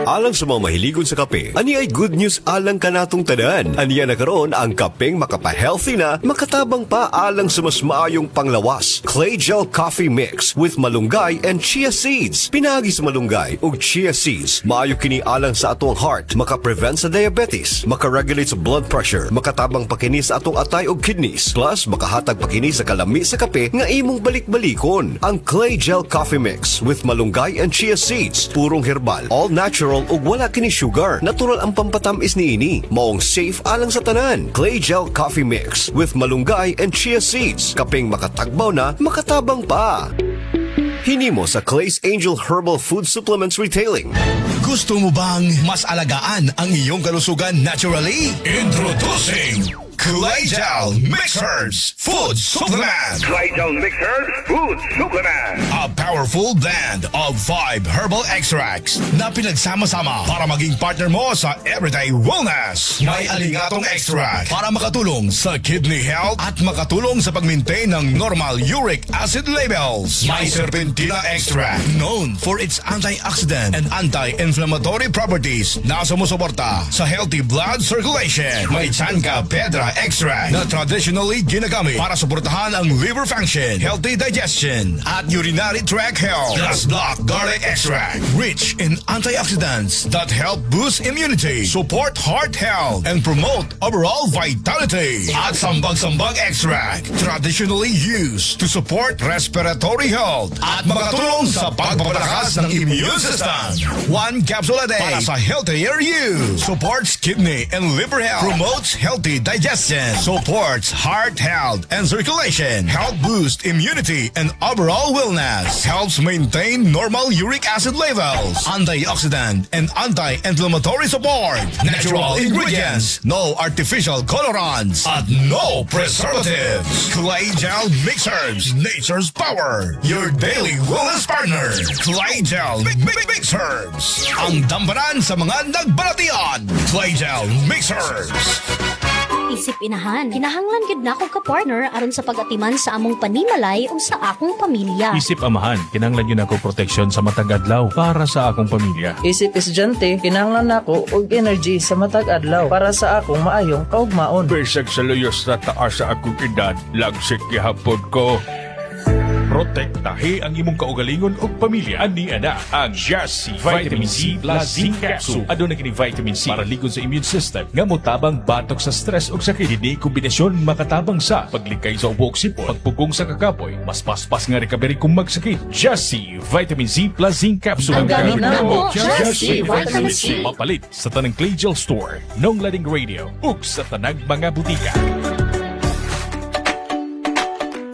Alang sa mga mahiligon sa kape, ani ay good news alang kanatong tanan. Aniya na karon ang kapeng makapa-healthy na, makatabang pa alang sa mas maayong panglawas. Clay Gel Coffee Mix with malunggay and chia seeds. Pinagi sa malunggay ug chia seeds, maayo kini alang sa atong heart, makaprevent sa diabetes, makaregulate sa blood pressure, makatabang pa kini sa atong atay ug kidneys, plus makahatag pa kini sa kalami sa kape nga imong balik-balikon. Ang Clay Gel Coffee Mix with malunggay and chia seeds, purong herbal, all natural ug wala kini sugar. Natural ang pampatamis niini. Maong safe alang sa tanan. Clay Gel Coffee Mix with malunggay and chia seeds. Kapeng makatagbaw na, makatabang pa. Hinimo sa Clay's Angel Herbal Food Supplements Retailing. Gusto mo bang mas alagaan ang iyong kalusugan naturally? Introducing Clay Gel Mixers Food Supplement. Clay Gel Mixers Food Supplement. A powerful blend of 5 herbal extracts na pinagsama-sama para maging partner mo sa everyday wellness. May aligatong extract para makatulong sa kidney health at makatulong sa pag-maintain ng normal uric acid levels. May serpentina extract known for its antioxidant and anti-inflammatory properties na sumusuporta sa healthy blood circulation. May Chanca Pedra extract na traditionally ginagamit para suportahan ang liver function, healthy digestion, at urinary tract health. Plus Black Garlic extract, rich in antioxidants that help boost immunity, support heart health, and promote overall vitality. At Sambag-Sambag extract, traditionally used to support respiratory health at makatulong sa pagpapalakas ng immune system. 1 capsule a day para sa healthier you. Supports kidney and liver health, promotes healthy digestion, digestion, supports heart health and circulation, help boost immunity and overall wellness, helps maintain normal uric acid levels, antioxidant and anti-inflammatory support, natural ingredients, no artificial colorants, at no preservatives. Clay Gel Mix Herbs, nature's power, your daily wellness partner. Clay Gel Mix Herbs, ang dampanan sa mga nagbalatian. Clay Gel Mix Herbs. Isip inahan, kinahanglan gid na akong ka-partner aron sa pag-atiman sa among panimalay o sa akong pamilya. Isip amahan, kinahanglan yun ako proteksyon sa matag adlaw para sa akong pamilya. Isip estudyante, kinahanglan nako og energy sa matag adlaw para sa akong maayong kaugmaon. Besag sa luyos na taas sa akong edad, lagsik gihapon ko. Protektahe ang imong kaugalingon ug pamilya. Ani ana ang Jassy Vitamin C plus Zinc Capsule. Aduna kini vitamin C para ligon sa immune system nga motabang batok sa stress ug sakit. Hindi kombinasyon makatabang sa paglikay sa ubo ug sipon, pagpugong sa kakapoy, mas paspas nga recovery kung magsakit. Jassy Vitamin C plus Zinc Capsule. Ang gamit na mo, Jassy Vitamin C. Mapalit sa tanang Clay Gel Store, Nong Lading Radio ug sa tanang mga butika.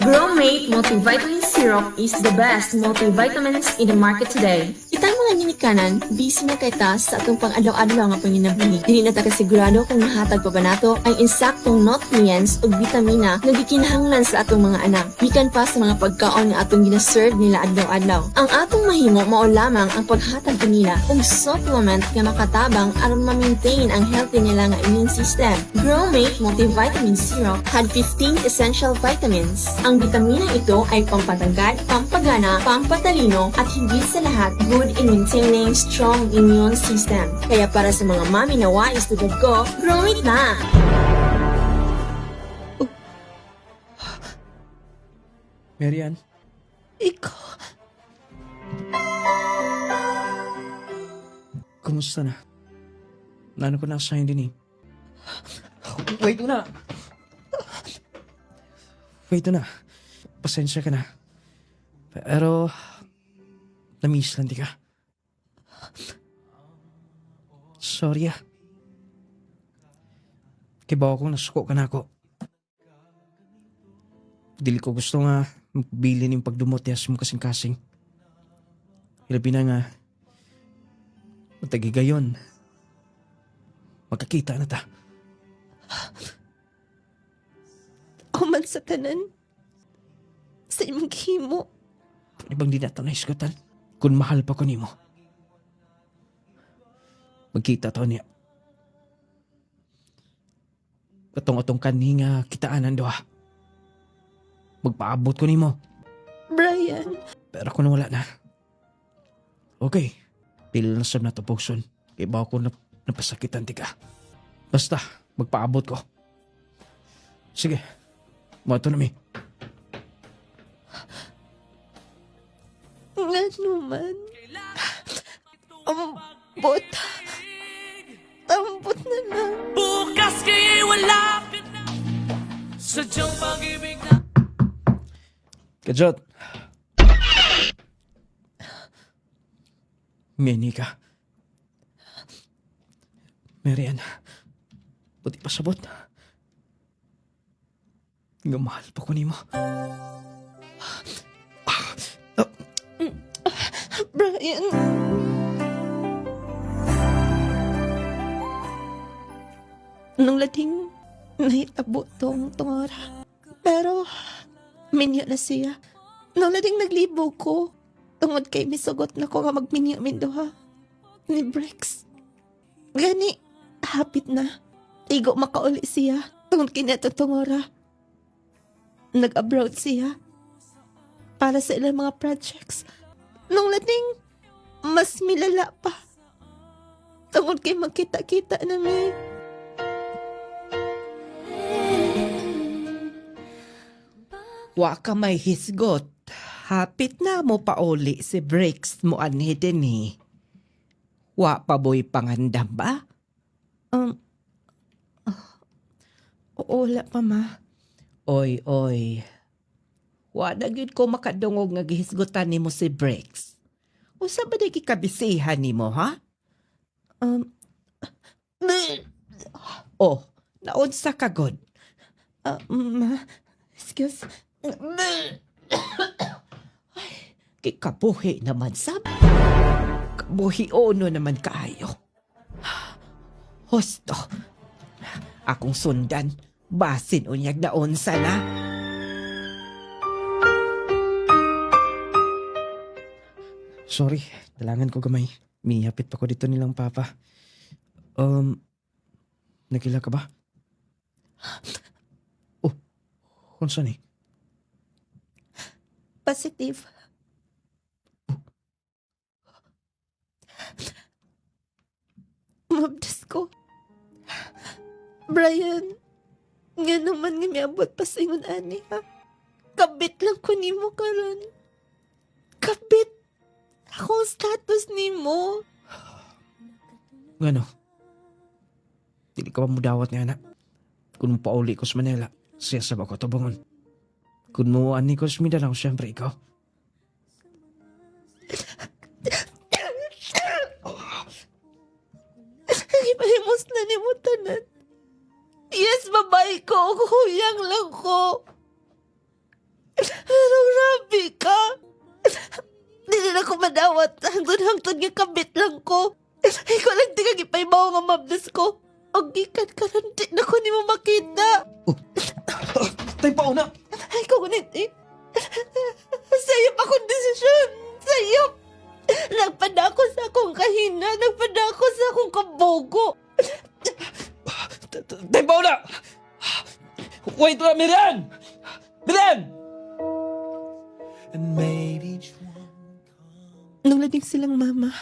Gromate Multivitamin Syrup is the best multivitamins in the market today. Itang mga ginikanan, busy na kay ta sa atong pang-adlaw-adlaw nga panginabili. Dili na ta kasigurado kung nahatag pa ba nato ang insaktong nutrients o vitamina na gikinahanglan sa atong mga anak. Gikan pa sa mga pagkaon nga atong ginaserve nila adlaw-adlaw. Ang atong mahimo mao lamang ang paghatag kanila og supplement nga makatabang aron ma-maintain ang healthy nila nga immune system. Gromate Multivitamin Syrup had 15 essential vitamins. Ang vitamina ito ay pampatangkad, pampagana, pampatalino at higit sa lahat good in maintaining strong immune system. Kaya para sa mga mami na wais tulad ko, Gromate na! Marian, Ikaw, kumusta na? Nano ko na sa hindi ni? Wait na! Wait na. Pasensya ka na. Pero, na-miss lang di ka. Sorry ah. Kibaw akong nasuko ka na ako. Dili ko gusto nga magbilin yung pagdumot mo kasing-kasing. Ilabi na nga, matagigayon. Magkakita na ta. human sa tanan. Sa imong gihimo. Ibang di na ito naisgutan. Kung mahal pa ko nimo. Magkita to niya. Katong-atong kaninga kitaanan doha. Magpaabot ko nimo. Brian. Pero kung wala na. Okay. Pili na sab na to pugson. Kaya ba ako napasakitan ti ka. Basta, magpaabot ko. Sige. Mato na mi. Ano man. Ambot. Ambot na lang. Bukas kayo wala ka na. Sadyang pag-ibig na. Kajot. Meni ka. Marian. Buti pa sabot. Nga mahal pa ko nimo. Brian. Nung lading nahitabo tong tungora. Pero minyo na siya. Nung lading naglibo ko. Tungod kay misugot na ko nga magminyo minduha. Ni Brex. Gani, hapit na. Igo makauli siya. Tungod kinato tungora. Nag-abroad siya. Para sa ilang mga projects. Nung lading, mas milala pa. Tungod kay magkita-kita na may. Wa ka may hisgot. Hapit na mo pauli si Breaks mo anhi din eh. Wa pa boy pangandam ba? Wala pa ma. Oy. Wa na gyud ko makadungog nga gihisgutan nimo si Breaks. Usa ba di kabisihan nimo ha? Oh, naunsa ka god? Excuse. Kay kabuhi naman sab. Kabuhi ono naman kaayo. Husto. Akong sundan. Basin unyag na unsa na. Sorry, dalangan ko gamay. Miyapit pa ko dito nilang papa. Nakila ka ba? Oh, kunsa ni? Positive. Mabdas ko. Brian, nga naman nga miabot pa sa ingon ani ha. Kabit lang ko nimo karon. Kabit. Akong status nimo. Ngano? Dili ka ba mudawat nga na? Kung pauli ko sa Manila, siya sa ko tabungon. Kung mo ani ko sa Mindanao, siyempre ikaw. Ipahimos na ni mo tanan. Yes, babae ko. Huyang lang ko. Pero grabe ka. Dili na ko madawat. Hangtod nga kabit lang ko. Ikaw lang di ka gipaibaw nga mabdas ko. Og gikan ka lang di na ko ni mo makita. Tay pa una! Ay, kunit eh. Sayop akong desisyon. Sayop. Nagpadako sa akong kahina. Nagpadako sa akong kabogo. Tay pa una! Wait lang, Miriam! Miriam! Nung lading silang mama,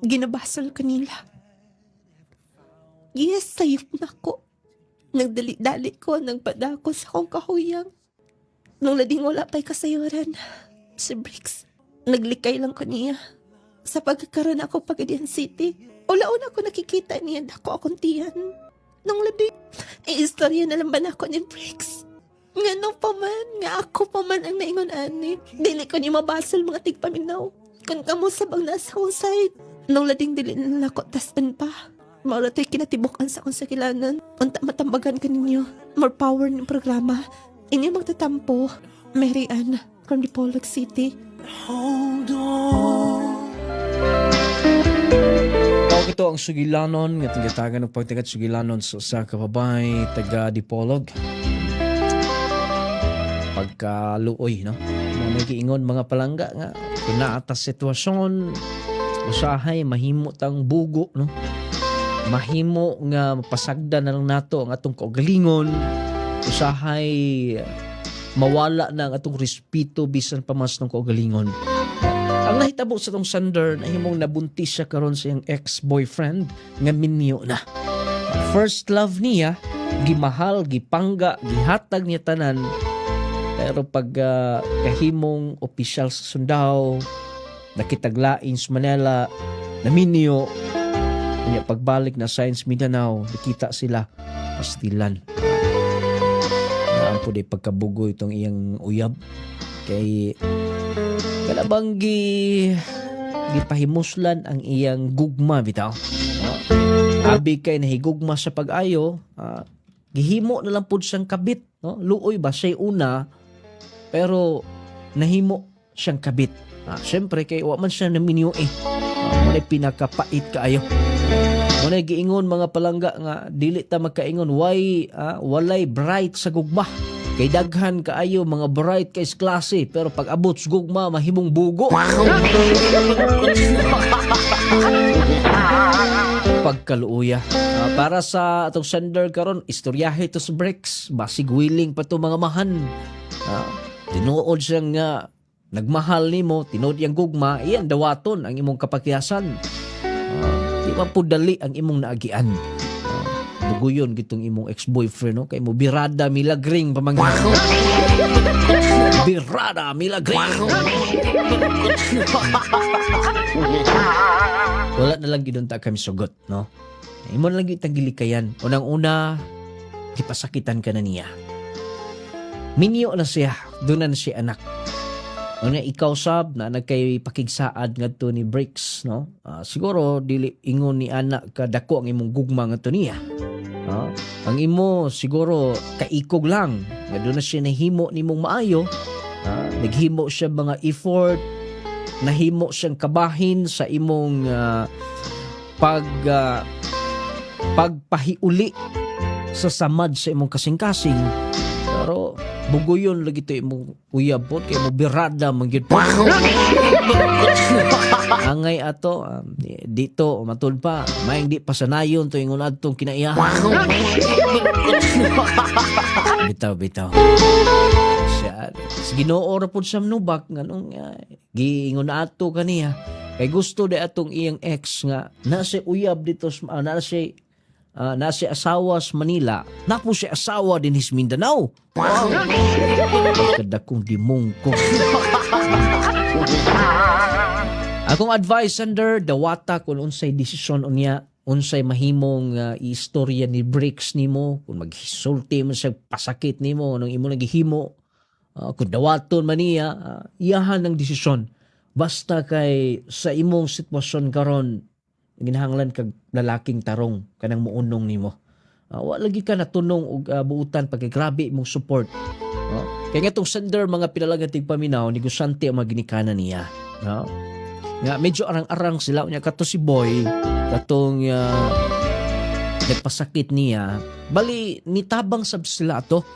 ginabasal kanila. Yes, sayop na ko. Nagdali-dali ko, nagpadako sa akong kahuyang. Nung lading wala pa'y kasayuran, si Briggs, naglikay lang ko niya. Sa pagkakaroon ako Pagadian City, ula-una ko nakikita niya dako akong tiyan. Nung lading, istorya na lang ba na ako ni Briggs? Nga nung pa man, nga ako pa man ang naingon ani. Dili ko niya mabasal mga tigpaminaw. Kung kamo sabang nasa akong side, nung lading dili na ako taspan pa. Maura to'y kinatibukan sa akong sakilanan. Unta matambagan ka ninyo. More power ng programa. Inyo magtatampo. Mary Ann from Dipolog City. Hold ito ang sugilanon nga tingatagan ng pagtagat sugilanon sa usa ka babay taga Dipolog. Pagkaluoy, no? Mga giingon mga palangga nga kung naatas sitwasyon usahay mahimo tang bugo, no? Mahimo nga mapasagda na lang nato ang atong kaugalingon. Usahay mawala na ang atong respeto bisan pa mas ng kaugalingon. Ang nahitabo sa tong Sander na himong nabuntis siya karon sa iyang ex-boyfriend nga minyo na. First love niya, gimahal, gipangga, gihatag niya tanan. Pero pag kahimong opisyal sa Sundao, nakitaglain sa Manila, naminyo, kanya pagbalik na Science Mindanao, nakita sila pastilan. Naan po di pagkabugo itong iyang uyab. Kay kalabang gipahimuslan ang iyang gugma bitaw. Abi kay nahigugma sa pag-ayo, gihimo na lang pud siyang kabit, no? Luoy ba siya una, pero nahimo siyang kabit. Siyempre kay wa man siya naminyo eh. Muna pinakapait kaayo. Muna giingon mga palangga nga dili ta magkaingon walay bright sa gugma. Kay daghan kaayo mga bright kay klase pero pag abot sa gugma mahimong bugo. Pagkaluuya. Para sa atong sender karon istoryahe to sa Bricks. Basig willing pa to mga mahan. Tinuod siya nga nagmahal nimo, tinuod yang gugma, iyan dawaton ang imong kapakyasan. Di man po dali ang imong naagian. Duguyon gitong imong ex-boyfriend, no? Kay mo birada milagring pamangkin. Birada milagring. Wala na lang gidunta kami sugot, no? Imo na lang itang gilikayan. Unang-una, gipasakitan ka na niya. Minyo na siya, doon na siya anak. Una ikaw sab na nagkay pakigsaad ngadto ni Bricks, no? Siguro dili ingon ni anak ka dako ang imong gugma ngadto niya. Ang imo siguro kaikog lang. Nga doon na siya nahimo nimong maayo. Naghimo siya mga effort, nahimo siyang kabahin sa imong pagpahiuli sa samad sa imong kasing-kasing. Pero bugoyon lagi to imong uyab po kay mo birada mangyud po. Angay ato dito matud pa maing di pasanayon to ingon adtong kinaiyahan. Bitaw. Siya Ginoo ra pud sa nubak nganong giingon ato kaniya kay gusto de atong iyang ex nga na si uyab dito na si asawa sa Manila, na po si asawa din sa Mindanao. Wow! Kadakong dimungko. Akong advice under dawata kung unsay desisyon unya, unsay mahimong istorya ni Bricks nimo, kung maghisulti mo sa pasakit nimo, anong imo nagihimo, kung dawaton man niya, iyahan ng desisyon. Basta kay sa imong sitwasyon karon ginahanglan kag lalaking tarong kanang muunong nimo. Wa lagi ka natunong og buutan pagkay grabe imong support. Kaya nga itong sender mga pinalagang tigpaminaw, negosante ang mga ginikanan niya. Nga medyo arang-arang sila. Unya kato si Boy, katong nagpasakit niya, bali nitabang sab sila ato.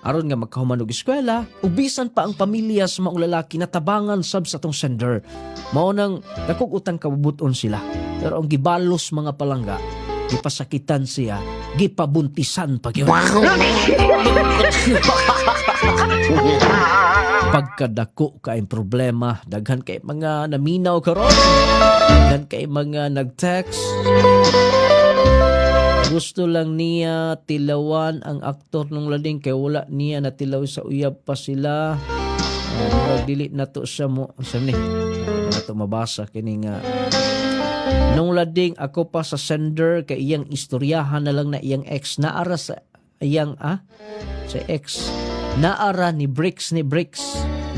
Aron nga magkahuman og eskwela, ubisan pa ang pamilya sa mga lalaki na tabangan sab sa tong sender. Mao nang dakog utang kabubuton sila. Pero ang gibalos mga palangga, gipasakitan siya, gipabuntisan pa gyud. Pagkadako kaayong problema, daghan kay mga naminaw karon, daghan kay mga nag-text. Gusto lang niya tilawan ang aktor nung lading kay wala niya natilaw sa uyab pa sila. Dili na to siya mo. Saan ni? Na to mabasa kini nga. Nung lading ako pa sa sender kay iyang istoryahan na lang na iyang ex. Naara sa iyang sa ex. Naara ni Bricks.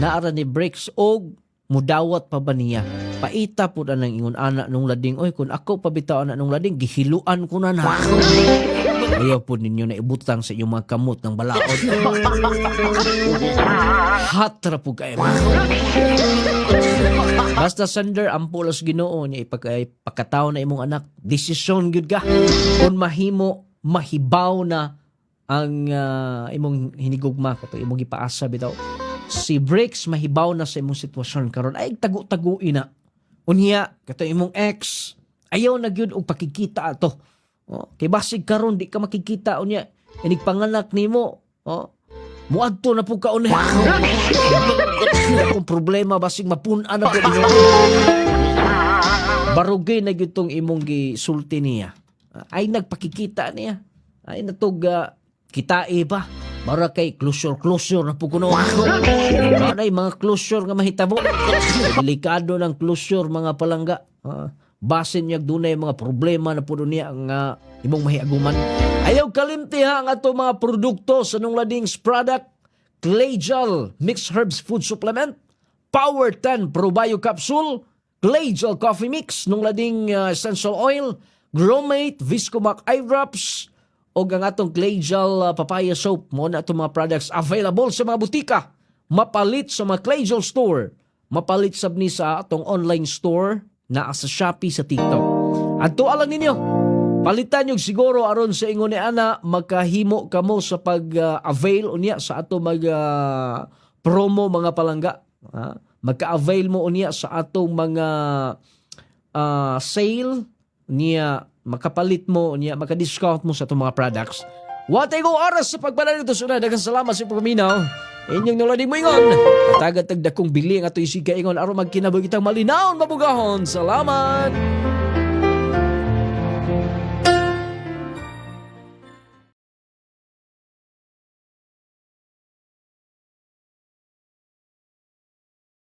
Naara ni Bricks og mudawat pa ba niya? Paita po na ng ingon anak nung lading. Oy, kung ako pabitaw anak nung lading, gihiluan ko na. Ayaw po ninyo na ibutang sa inyong mga kamot ng balaod. Hatra po kayo. Basta sender, ampulos Ginoo niya ipagkataw na imong anak. Desisyon gyud ka. Kung mahibaw na ang imong hinigugma kato imong gipaasa bitaw. Si Bricks mahibaw na sa imong sitwasyon karon ay tagu-taguin na. Unya kato imong ex ayaw na gyud og pakikita ato. Kay basig karon di ka makikita unya inig panganak nimo. Muadto na pud ka una. Kung problema basig mapun-an na pud inyo. Barugay na gyud tong imong gisulti niya. Ay nagpakikita niya. Ay natog kitae ba? Para kay closure na po kuno. Manay mga closure nga mahitabo. Delikado ng closure mga palangga. Basin niya dunay mga problema na po niya ang imong mahiaguman. Ayaw kalimtiha ang ato mga produkto sa nung ladings product. Clay Gel Mixed Herbs Food Supplement, Power 10 Probio Capsule, Clay Gel Coffee Mix, nung lading essential oil, Gromate Viscomac Eye Drops, o ang atong Clay Gel Papaya Soap. Mo na itong mga products available sa mga butika. Mapalit sa mga Clay Gel Store. Mapalit sab ni sa atong online store na sa Shopee sa TikTok. At tualan ninyo, palitan nyo siguro aron sa ingon ni Ana, magkahimo kamo sa pag-avail unya sa ato promo mga palangga. Magka-avail mo unya sa atong mga sale niya, makapalit mo niya, maka-discount mo sa itong mga products. Watay kong oras sa pagbanal nito sunod. Daghang salamat sa pagpaminaw. Inyong nuladig mo ingon. Katagad tagdakong bili nga ito isig ka ingon aron magkinabog itang malinaon mabugahon. Salamat!